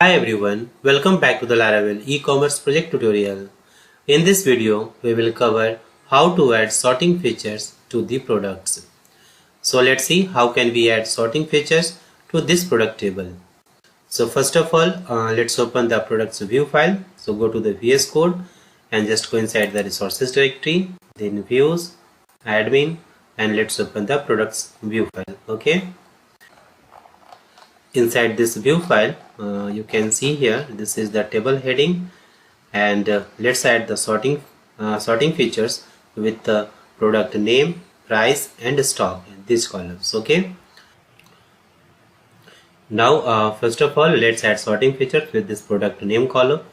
Hi everyone, welcome back to the Laravel E-Commerce Project tutorial. In this video, we will cover how to add sorting features to the products. So let's see how can we add sorting features to this product table. So first of all, let's open the products view file. So go to the VS Code and just go inside the resources directory, then views, admin, and let's open the products view file. Okay. Inside this view file, you can see here this is the table heading, and let's add the sorting features with the product name, price, and stock in these columns. Okay. Now first of all, let's add sorting features with this product name column.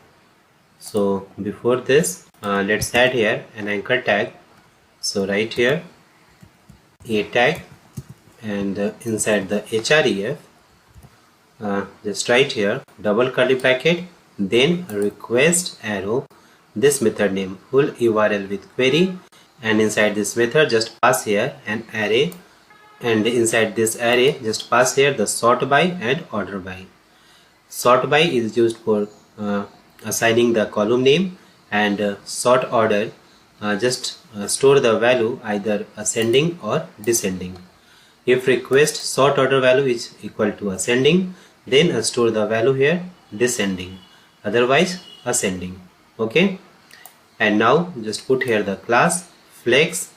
So before this, let's add here an anchor tag. So right here a tag, and inside the href, just write here double curly bracket, then request arrow, this method name fullUrlWithQuery, and inside this method just pass here an array, and inside this array just pass here the sortBy and orderBy. SortBy is used for assigning the column name, and sortOrder just store the value either ascending or descending. If request sortOrder value is equal to ascending, then store the value here descending, otherwise ascending. Okay. And now just put here the class flex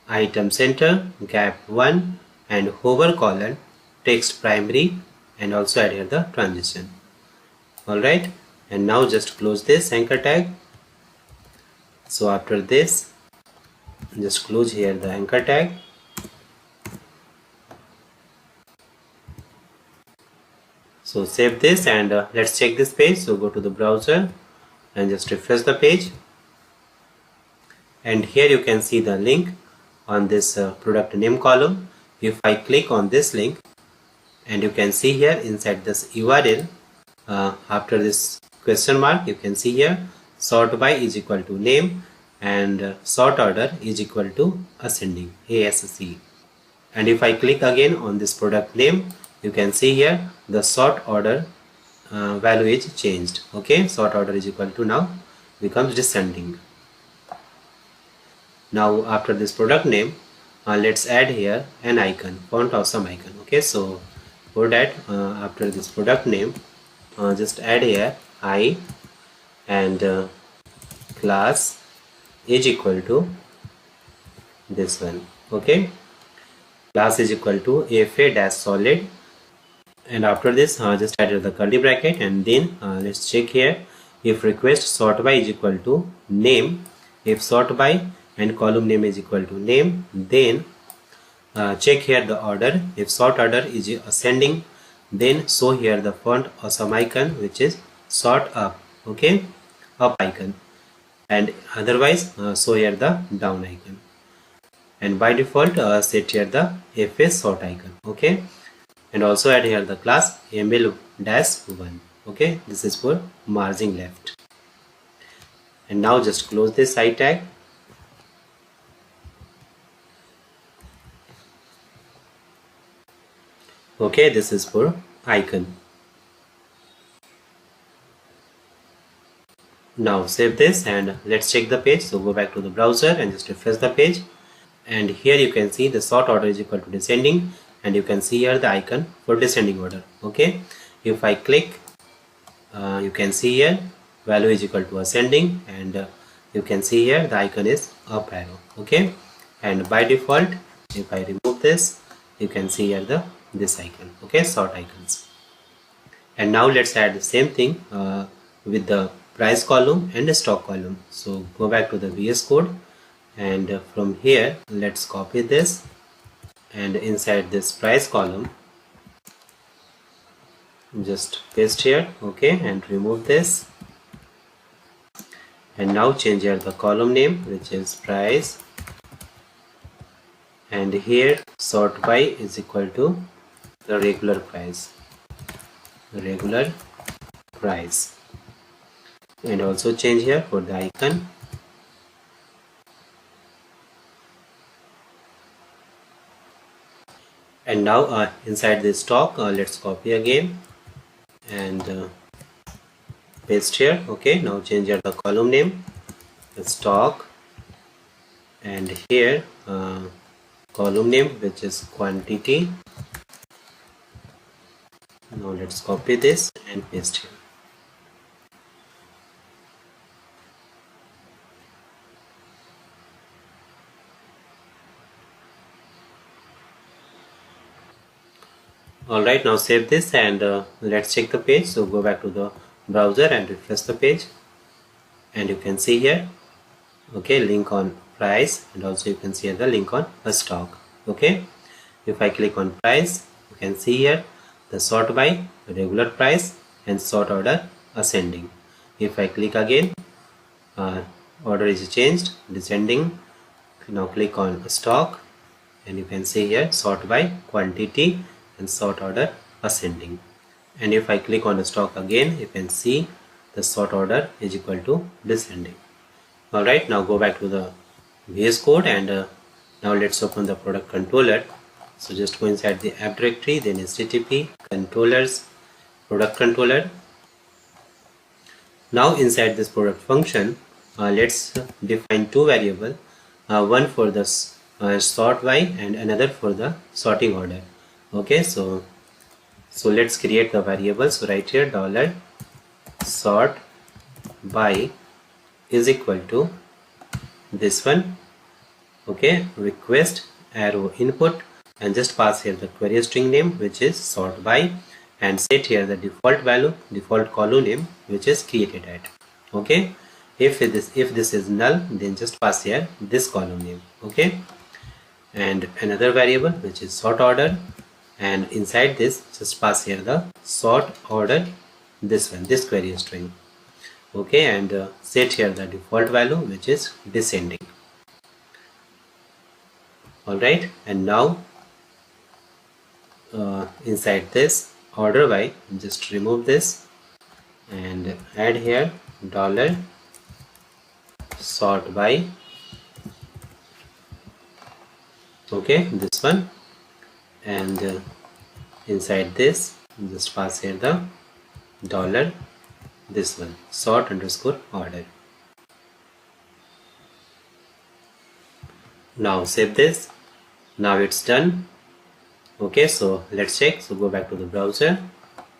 item center gap 1 and hover colon text primary, and also add here the transition. Alright, and now just close this anchor tag. So after this, just close here the anchor tag. So save this, and let's check this page. So go to the browser and just refresh the page, and here you can see the link on this product name column. If I click on this link, and you can see here inside this URL, after this question mark, you can see here sortBy is equal to name, and sortOrder is equal to ascending, ASC. And if I click again on this product name, you can see here the sortOrder value is changed. Okay, sortOrder is equal to now becomes descending. Now after this product name, let's add here an icon, FontAwesome icon. Okay, so for that, after this product name, just add here I, and class is equal to this one. Okay, class is equal to fa-solid, and after this just add the curly bracket, and then let's check here if request sortBy is equal to name. If sortBy and column name is equal to name, then check here the order. If sortOrder is ascending, then show here the FontAwesome icon, which is sort up. Okay, up icon, and otherwise show here the down icon, and by default set here the fa sort icon. Okay, and also add here the class ml-1. Okay, this is for margin left. And now just close this I tag. Okay, this is for icon. Now save this, and let's check the page. So go back to the browser and just refresh the page, and here you can see the sortOrder is equal to descending, and you can see here the icon for descending order. Okay, if I click, you can see here value is equal to ascending, and you can see here the icon is up arrow. Okay, and by default, if I remove this, you can see here this icon. Okay, sort icons. And now let's add the same thing with the price column and the stock column. So go back to the VS Code, and from here let's copy this, and inside this price column just paste here. Okay, and remove this, and now change here the column name, which is price, and here sortBy is equal to the regular price, and also change here for the icon. And now inside this stock, let's copy again, and paste here. Okay, now change here the column name, stock, and here column name which is quantity. Now let's copy this and paste here. Alright, now save this and let's check the page. So go back to the browser and refresh the page, and you can see here, okay, link on price, and also you can see here the link on a stock. Okay, if I click on price, you can see here the sort by, regular price, and sort order ascending. If I click again, order is changed, descending. Now click on stock, and you can see here sort by, quantity, and sort order ascending. And if I click on the stock again, you can see the sort order is equal to descending. Alright, now go back to the VS Code, and now let's open the product controller. So just go inside the app directory, then http controllers product controller. Now inside this product function, let's define two variables, one for the sort by and another for the sorting order. Okay, so let's create the variables. So right here $sort by is equal to this one, okay, request arrow input, and just pass here the query string name which is sort by, and set here the default value, default column name which is created at. Okay, if this is null, then just pass here this column name. Okay, and another variable which is sort order, and inside this just pass here the sort order, this one, this query string. Okay, and set here the default value which is descending. Alright, and now inside this orderBy, just remove this and add here $sort by, okay, this one, and inside this just pass here the this one, sort underscore order. Now save this. Now it's done. Okay, so let's check. So go back to the browser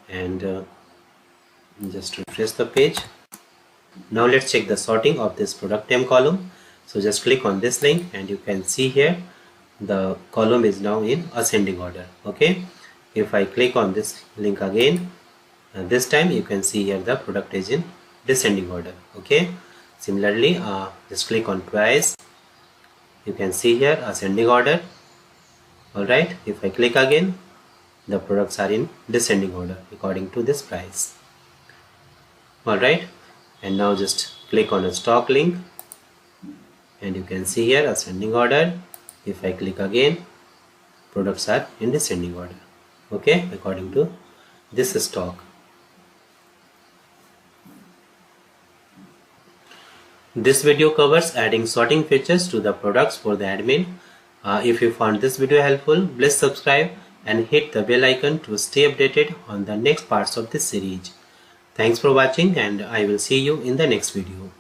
and just refresh the page. Now let's check the sorting of this product name column. So just click on this link, and you can see here the column is now in ascending order. Okay, if I click on this link again, this time you can see here the product is in descending order. Okay, similarly just click on price, you can see here ascending order. Alright, if I click again, the products are in descending order according to this price. Alright, and now just click on a stock link, and you can see here ascending order. If I click again, products are in descending order, okay, according to this stock. This video covers adding sorting features to the products for the admin. If you found this video helpful, please subscribe and hit the bell icon to stay updated on the next parts of this series. Thanks for watching, and I will see you in the next video.